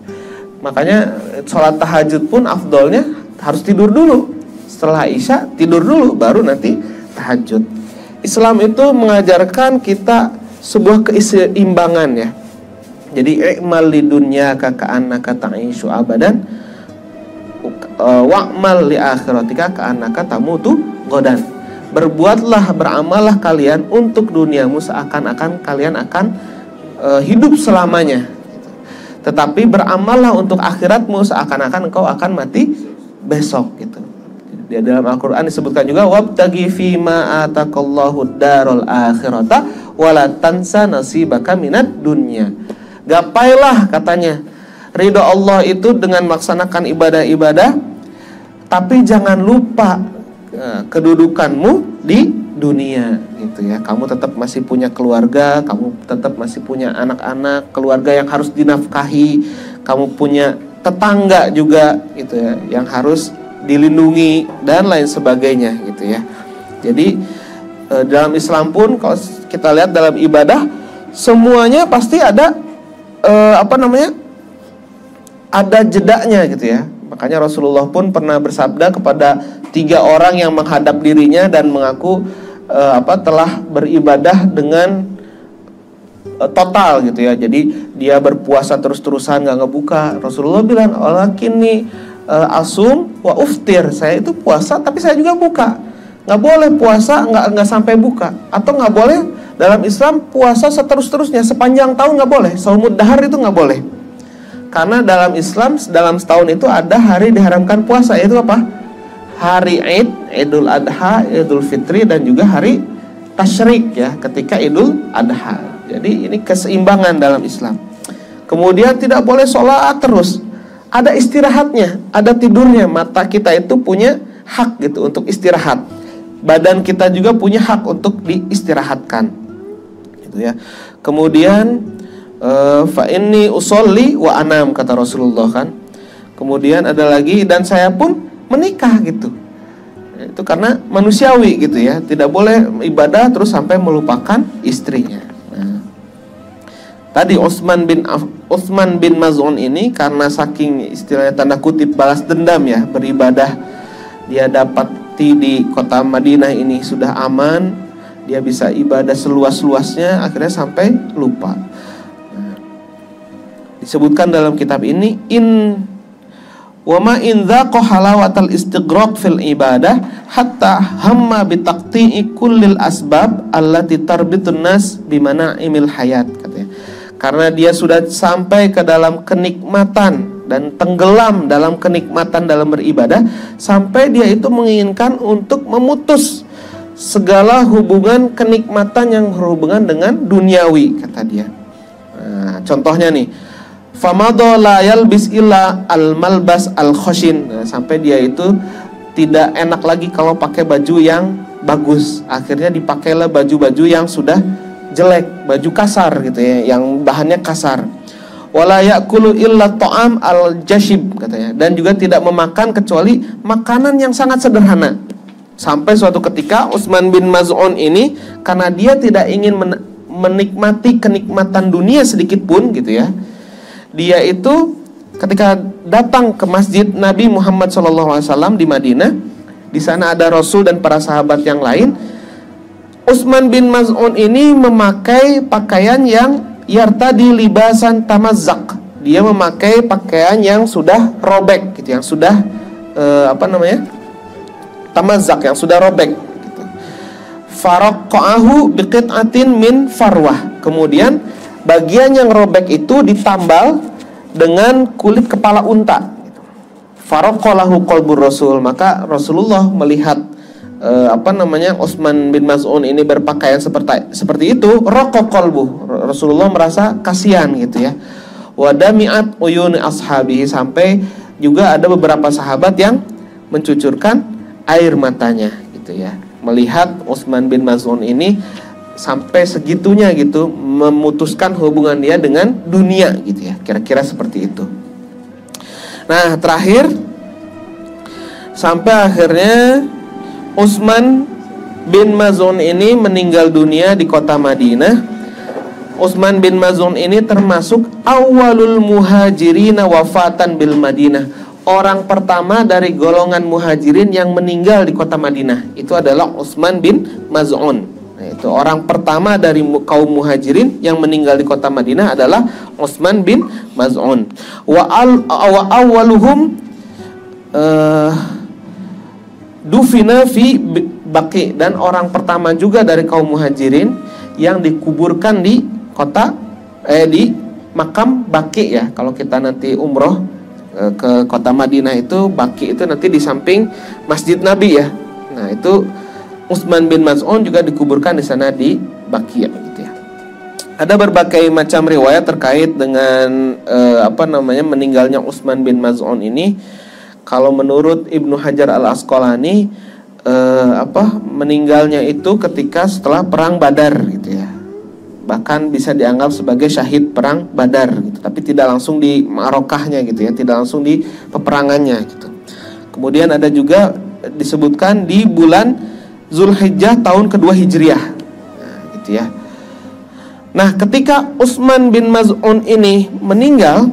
Makanya sholat tahajud pun afdolnya harus tidur dulu. Setelah Isya tidur dulu, baru nanti tahajud. Islam itu mengajarkan kita sebuah keseimbangan ya. Jadi i'mal lidunyaka ka'annaka ta'ishu abadan wa'mal li akhiratika ka'annaka tamutu ghadan. Berbuatlah, beramallah kalian untuk duniamu seakan-akan kalian akan hidup selamanya. Tetapi beramallah untuk akhiratmu seakan-akan engkau akan mati besok gitu. Di dalam Al-Quran disebutkan juga, wabtaghi fima atakallahu darul akhirata wala tansa nasibaka minad dunya. Gapailah katanya ridho Allah itu dengan melaksanakan ibadah-ibadah, tapi jangan lupa kedudukanmu di dunia gitu ya. Kamu tetap masih punya keluarga, kamu tetap masih punya anak-anak, keluarga yang harus dinafkahi, kamu punya tetangga juga gitu ya, yang harus dilindungi dan lain sebagainya gitu ya. Jadi dalam Islam pun kalau kita lihat dalam ibadah semuanya pasti ada ada jedanya gitu ya. Makanya Rasulullah pun pernah bersabda kepada 3 orang yang menghadap dirinya dan mengaku telah beribadah dengan total gitu ya. Jadi dia berpuasa terus-terusan gak ngebuka. Rasulullah bilang, "Walakinni asum wa uftir." Saya itu puasa tapi saya juga buka. Nggak boleh puasa nggak sampai buka, atau nggak boleh dalam Islam puasa seterus-terusnya sepanjang tahun, nggak boleh. Shaumud dahar itu nggak boleh, karena dalam Islam dalam setahun itu ada hari diharamkan puasa, yaitu apa? Hari Id, Idul Adha, Idul Fitri, dan juga hari Tasyrik ya, ketika Idul Adha. Jadi ini keseimbangan dalam Islam. Kemudian tidak boleh sholat terus, ada istirahatnya, ada tidurnya. Mata kita itu punya hak gitu untuk istirahat. Badan kita juga punya hak untuk diistirahatkan gitu ya. Kemudian fa inni usolli wa anam, kata Rasulullah kan. Kemudian ada lagi, dan saya pun menikah gitu. Itu karena manusiawi gitu ya. Tidak boleh ibadah terus sampai melupakan istrinya. Nah, tadi Utsman bin Maz'un ini karena saking istilahnya tanda kutip balas dendam ya, beribadah, dia dapati di kota Madinah ini sudah aman, dia bisa ibadah seluas-luasnya, akhirnya sampai lupa. Nah, disebutkan dalam kitab ini, wama in dzaqa halawatal istighraq fil ibadah hatta hamma bi taqti'i kullil asbab allati tarbitun nas bimana'imil hayat, katanya. Karena dia sudah sampai ke dalam kenikmatan dan tenggelam dalam kenikmatan dalam beribadah, sampai dia itu menginginkan untuk memutus segala hubungan kenikmatan yang berhubungan dengan duniawi, kata dia. Nah, contohnya nih, famado la yalbis illa al-malbas al-khoshin. Nah, sampai dia itu tidak enak lagi kalau pakai baju yang bagus. Akhirnya dipakailah baju-baju yang sudah jelek, baju kasar gitu ya, yang bahannya kasar. Wala ya'kulu illa ta'am al-jashib, katanya. Dan juga tidak memakan kecuali makanan yang sangat sederhana. Sampai suatu ketika Utsman bin Maz'un ini, karena dia tidak ingin menikmati kenikmatan dunia sedikit pun gitu ya, dia itu ketika datang ke masjid Nabi Muhammad SAW di Madinah, di sana ada Rasul dan para sahabat yang lain. Utsman bin Maz'un ini memakai pakaian yang yartadi libasan tamazzaq. Dia memakai pakaian yang sudah robek gitu, yang sudah tamazzaq, yang sudah robek gitu. Faraqqahu biqit'atin min farwah. Kemudian bagian yang robek itu ditambal dengan kulit kepala unta gitu. Faraqqalahu qalbur Rasul. Maka Rasulullah melihat Utsman bin Maz'un ini berpakaian seperti itu, raqa qalbuh. Rasulullah merasa kasihan gitu ya. Wa dami'at uyun ashabihi, sampai juga ada beberapa sahabat yang mencucurkan air matanya gitu ya, melihat Utsman bin Maz'un ini sampai segitunya gitu memutuskan hubungan dia dengan dunia gitu ya, kira-kira seperti itu. Nah, terakhir sampai akhirnya Utsman bin Maz'un ini meninggal dunia di kota Madinah. Utsman bin Maz'un ini termasuk awalul muhajirin wafatan bil Madinah. Orang pertama dari golongan muhajirin yang meninggal di kota Madinah itu adalah Utsman bin Maz'un. Nah, itu orang pertama dari kaum muhajirin yang meninggal di kota Madinah adalah Utsman bin Maz'un. Wa awwaluhum dufina fi Baqi, dan orang pertama juga dari kaum muhajirin yang dikuburkan di di makam Baqi ya. Kalau kita nanti umroh ke kota Madinah itu, Baqi itu nanti di samping Masjid Nabi ya. Nah, itu Utsman bin Maz'un juga dikuburkan di sana di Baqi gitu ya. Ada berbagai macam riwayat terkait dengan meninggalnya Utsman bin Maz'un ini. Kalau menurut Ibnu Hajar al-Asqalani meninggalnya itu ketika setelah perang Badar gitu ya. Bahkan bisa dianggap sebagai syahid perang Badar gitu, tapi tidak langsung di ma'rakahnya gitu ya, tidak langsung di peperangannya gitu. Kemudian ada juga disebutkan di bulan Zulhijjah tahun kedua Hijriah. Nah, gitu ya. Nah, ketika Utsman bin Maz'un ini meninggal,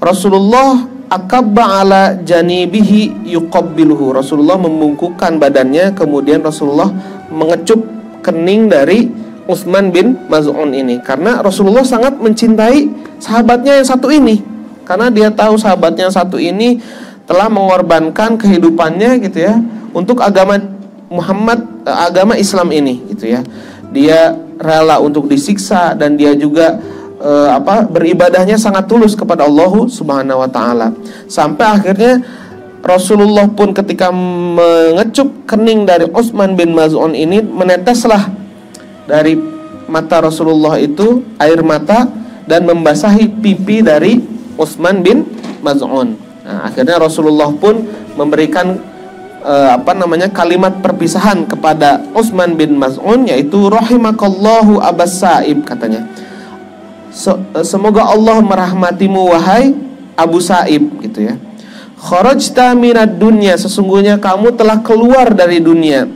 Rasulullah akabba ala janibihi yuqabbiluhu. Rasulullah membungkukkan badannya, kemudian Rasulullah mengecup kening dari Utsman bin Maz'un ini, karena Rasulullah sangat mencintai sahabatnya yang satu ini, karena dia tahu sahabatnya yang satu ini telah mengorbankan kehidupannya gitu ya untuk agama Muhammad, agama Islam ini gitu ya. Dia rela untuk disiksa, dan dia juga beribadahnya sangat tulus kepada Allah Subhanahu wa taala. Sampai akhirnya Rasulullah pun ketika mengecup kening dari Utsman bin Maz'un ini, meneteslah dari mata Rasulullah itu air mata dan membasahi pipi dari Utsman bin Maz'un. Nah, akhirnya Rasulullah pun memberikan kalimat perpisahan kepada Utsman bin Maz'un, yaitu rahimakallahu Abas Sa'ib, katanya. Semoga Allah merahmatimu wahai Abu Sa'ib gitu ya. Kharajta minad dunya, sesungguhnya kamu telah keluar dari dunia.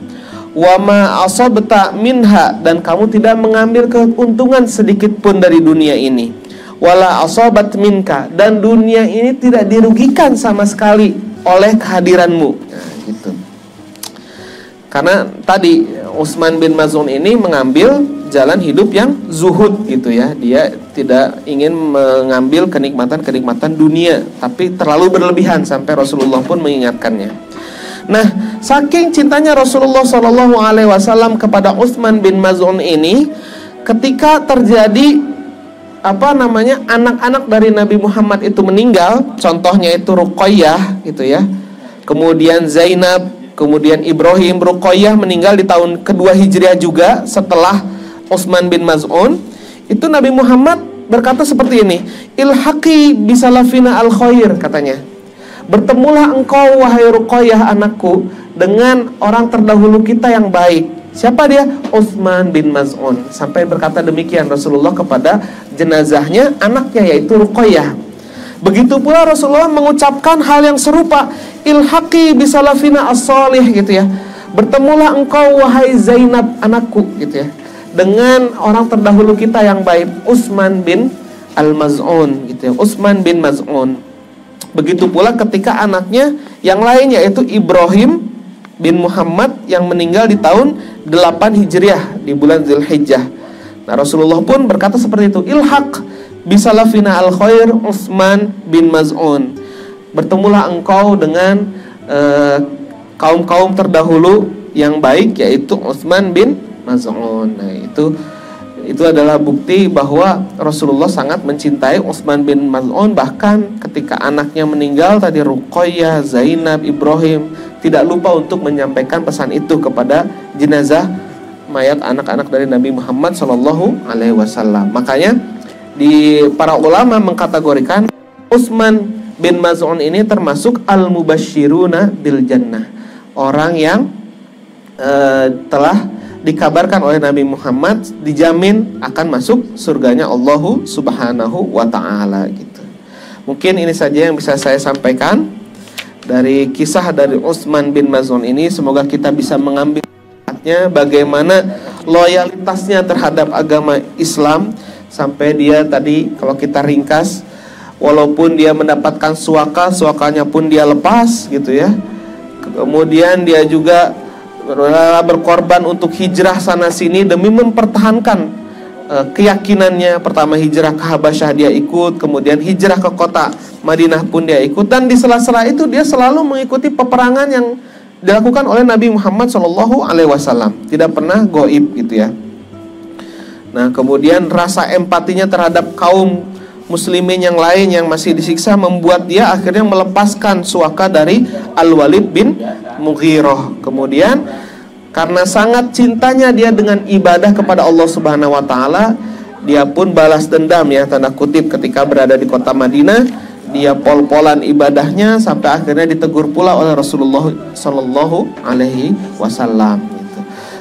Wa ma asabta minha, dan kamu tidak mengambil keuntungan sedikit pun dari dunia ini. Wala asabat minka, dan dunia ini tidak dirugikan sama sekali oleh kehadiranmu. Nah, gitu. Karena tadi Utsman bin Maz'un ini mengambil jalan hidup yang zuhud gitu ya. Dia tidak ingin mengambil kenikmatan-kenikmatan dunia, tapi terlalu berlebihan sampai Rasulullah pun mengingatkannya. Nah, saking cintanya Rasulullah SAW kepada Utsman bin Maz'un ini, ketika terjadi anak-anak dari Nabi Muhammad itu meninggal, contohnya itu Ruqayyah gitu ya, kemudian Zainab, kemudian Ibrahim, Ruqayyah meninggal di tahun kedua Hijriah juga setelah Utsman bin Maz'un. Itu Nabi Muhammad berkata seperti ini, ilhaqi bisalafina al khair, katanya. Bertemulah engkau wahai Ruqayyah anakku dengan orang terdahulu kita yang baik. Siapa dia? Utsman bin Maz'un. Sampai berkata demikian Rasulullah kepada jenazahnya, anaknya yaitu Ruqayyah. Begitu pula Rasulullah mengucapkan hal yang serupa, ilhaqi bisalafina as-salih, gitu ya. Bertemulah engkau wahai Zainab anakku, gitu ya, dengan orang terdahulu kita yang baik, Utsman bin al-Maz'un, gitu ya, Utsman bin Maz'un. Begitu pula ketika anaknya yang lain yaitu Ibrahim bin Muhammad yang meninggal di tahun 8 Hijriah di bulan Zulhijjah. Nah, Rasulullah pun berkata seperti itu, ilhaq bisalafina al-khair Utsman bin Maz'un. Bertemulah engkau dengan kaum-kaum terdahulu yang baik yaitu Utsman bin Maz'un. Nah, itu adalah bukti bahwa Rasulullah sangat mencintai Utsman bin Maz'un. Bahkan ketika anaknya meninggal tadi, Ruqayyah, Zainab, Ibrahim, tidak lupa untuk menyampaikan pesan itu kepada jenazah mayat anak-anak dari Nabi Muhammad SAW. Makanya di para ulama mengkategorikan Utsman bin Maz'un ini termasuk al-mubasysyiruna bil jannah, orang yang telah dikabarkan oleh Nabi Muhammad dijamin akan masuk surganya Allah Subhanahu wa ta'ala, gitu. Mungkin ini saja yang bisa saya sampaikan dari kisah dari Utsman bin Maz'un ini. Semoga kita bisa mengambil manfaatnya, bagaimana loyalitasnya terhadap agama Islam, sampai dia tadi kalau kita ringkas, walaupun dia mendapatkan suakanya pun dia lepas, gitu ya. Kemudian dia juga berkorban untuk hijrah sana sini demi mempertahankan keyakinannya. Pertama hijrah ke Habasyah dia ikut, kemudian hijrah ke kota Madinah pun dia ikut, dan di sela-sela itu dia selalu mengikuti peperangan yang dilakukan oleh Nabi Muhammad SAW. Tidak pernah goib, gitu ya. Nah, kemudian rasa empatinya terhadap kaum muslimin yang lain yang masih disiksa membuat dia akhirnya melepaskan suaka dari Al-Walid bin Mughirah. Kemudian karena sangat cintanya dia dengan ibadah kepada Allah Subhanahu wa ta'ala, dia pun balas dendam, ya, tanda kutip, ketika berada di kota Madinah. Dia pol-polan ibadahnya sampai akhirnya ditegur pula oleh Rasulullah Sallallahu Alaihi Wasallam.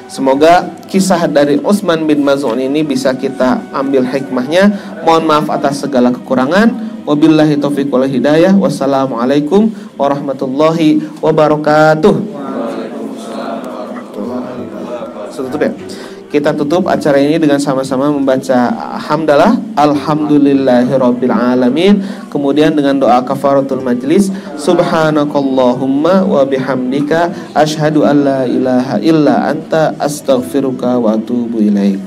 Semoga kisah dari Utsman bin Maz'un ini bisa kita ambil hikmahnya. Mohon maaf atas segala kekurangan. Wabillahi taufiq wal hidayah. Wassalamualaikum warahmatullahi wabarakatuh. Tutup ya. Kita tutup acara ini dengan sama-sama membaca hamdalah, alhamdulillahirabbil alamin. Kemudian dengan doa kafaratul majlis, subhanakallahumma wa bihamdika asyhadu an la ilaha illa anta astaghfiruka wa atubu ilaik.